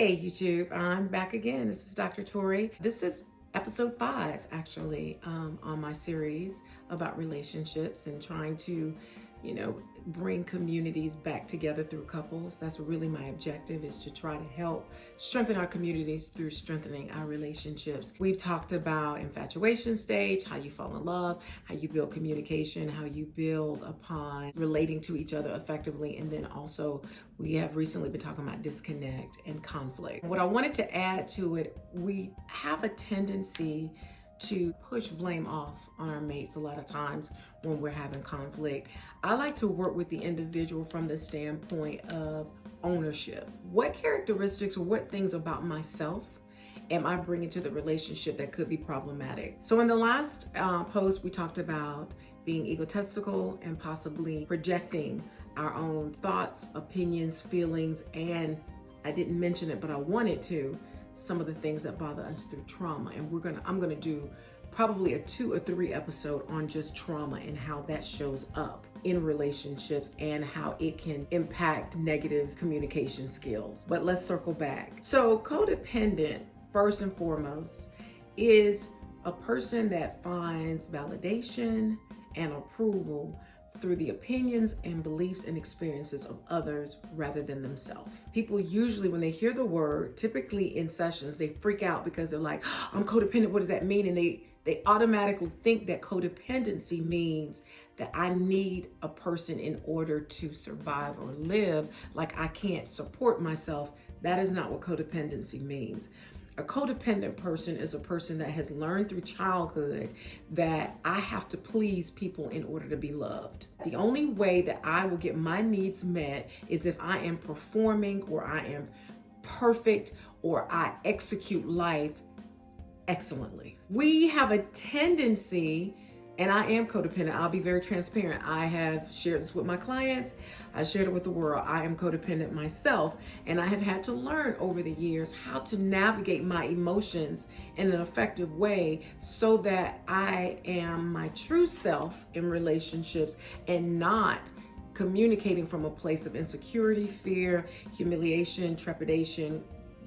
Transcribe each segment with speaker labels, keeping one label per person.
Speaker 1: Hey YouTube, I'm back again. This is Dr. Torre. This is episode 5 actually on my series about relationships and trying to, bring communities back together through couples. That's really my objective, is to try to help strengthen our communities through strengthening our relationships. We've talked about infatuation stage, how you fall in love, how you build communication, how you build upon relating to each other effectively. And then also we have recently been talking about disconnect and conflict. What I wanted to add to it, we have a tendency to push blame off on our mates a lot of times when we're having conflict. I like to work with the individual from the standpoint of ownership. What characteristics or what things about myself am I bringing to the relationship that could be problematic? So in the last post, we talked about being egotistical and possibly projecting our own thoughts, opinions, feelings, and I didn't mention it, but I wanted to, some of the things that bother us through trauma. And I'm gonna do probably a 2 or 3 episode on just trauma and how that shows up in relationships and how it can impact negative communication skills. But let's circle back. So codependent, first and foremost, is a person that finds validation and approval through the opinions and beliefs and experiences of others rather than themselves. People usually, when they hear the word, typically in sessions, they freak out because they're like, I'm codependent, what does that mean? And they automatically think that codependency means that I need a person in order to survive or live, like I can't support myself. That is not what codependency means. A codependent person is a person that has learned through childhood that I have to please people in order to be loved. The only way that I will get my needs met is if I am performing, or I am perfect, or I execute life excellently. We have a tendency, and I am codependent. I'll be very transparent. I have shared this with my clients. I shared it with the world. I am codependent myself, and I have had to learn over the years how to navigate my emotions in an effective way so that I am my true self in relationships and not communicating from a place of insecurity, fear, humiliation, trepidation,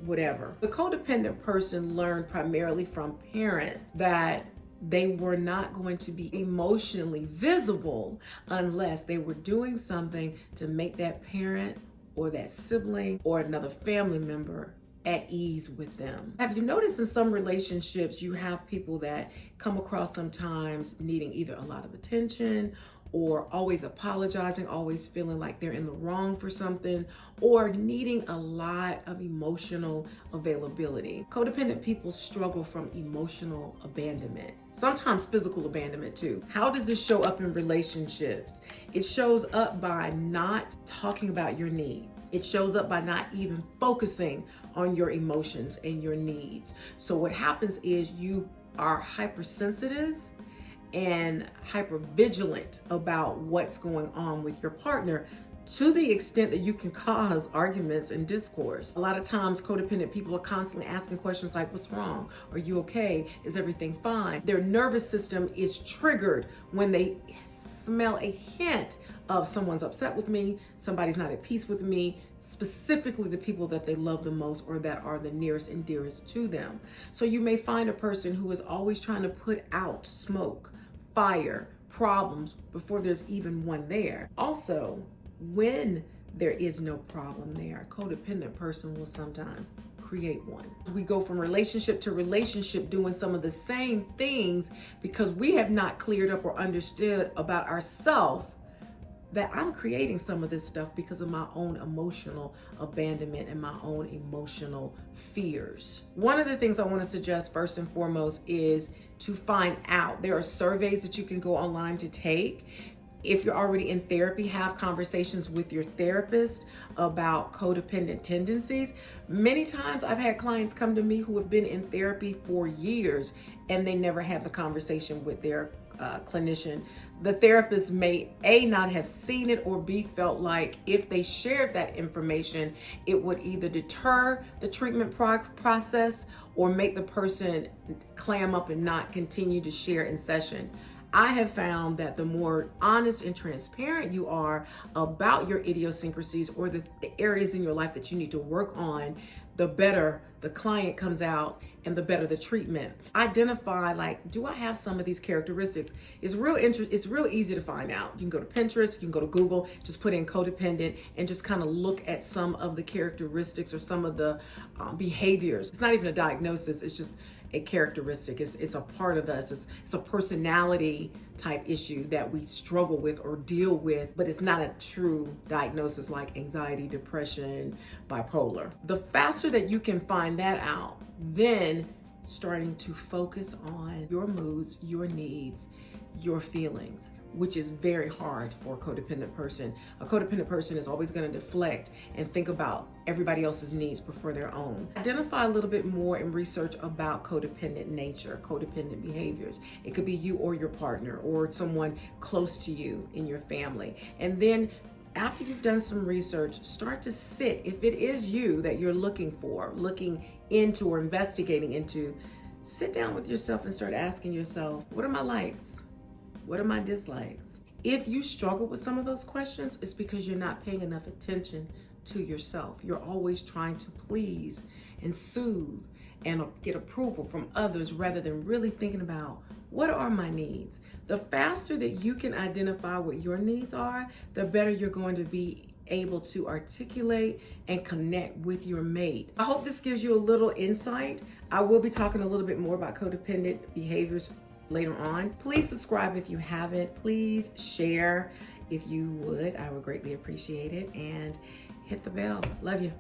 Speaker 1: whatever. The codependent person learned primarily from parents that they were not going to be emotionally visible unless they were doing something to make that parent or that sibling or another family member at ease with them. Have you noticed in some relationships you have people that come across sometimes needing either a lot of attention or always apologizing, always feeling like they're in the wrong for something, or needing a lot of emotional availability? Codependent people struggle from emotional abandonment, sometimes physical abandonment too. How does this show up in relationships? It shows up by not talking about your needs. It shows up by not even focusing on your emotions and your needs. So what happens is you are hypersensitive and hyper vigilant about what's going on with your partner, to the extent that you can cause arguments and discourse. A lot of times codependent people are constantly asking questions like, what's wrong? Are you okay? Is everything fine? Their nervous system is triggered when they smell a hint of someone's upset with me, somebody's not at peace with me, specifically the people that they love the most or that are the nearest and dearest to them. So you may find a person who is always trying to put out smoke, fire, problems before there's even one there. Also, when there is no problem there, a codependent person will sometimes create one. We go from relationship to relationship doing some of the same things because we have not cleared up or understood about ourselves that I'm creating some of this stuff because of my own emotional abandonment and my own emotional fears. One of the things I want to suggest first and foremost is to find out. There are surveys that you can go online to take. If you're already in therapy, have conversations with your therapist about codependent tendencies. Many times I've had clients come to me who have been in therapy for years and they never had the conversation with their clinician. The therapist may A, not have seen it, or B, felt like if they shared that information, it would either deter the treatment process or make the person clam up and not continue to share in session. I have found that the more honest and transparent you are about your idiosyncrasies or the areas in your life that you need to work on, the better the client comes out and the better the treatment. Identify, like, do I have some of these characteristics? It's real easy to find out. You can go to Pinterest, you can go to Google, just put in codependent and just kind of look at some of the characteristics or some of the behaviors. It's not even a diagnosis, it's just a characteristic. It's a part of us. It's a personality type issue that we struggle with or deal with, but it's not a true diagnosis like anxiety, depression, bipolar. The faster that you can find that out, then starting to focus on your moods, your needs, your feelings, which is very hard for a codependent person. A codependent person is always going to deflect and think about everybody else's needs before their own. Identify a little bit more and research about codependent nature, codependent behaviors. It could be you or your partner or someone close to you in your family. And then after you've done some research, start to sit, if it is you that you're looking into or investigating into, sit down with yourself and start asking yourself, what are my likes? What are my dislikes? If you struggle with some of those questions, it's because you're not paying enough attention to yourself. You're always trying to please and soothe and get approval from others rather than really thinking about, what are my needs? The faster that you can identify what your needs are, the better you're going to be able to articulate and connect with your mate. I hope this gives you a little insight. I will be talking a little bit more about codependent behaviors later on. Please subscribe if you haven't. Please share if you would. I would greatly appreciate it. And hit the bell. Love you.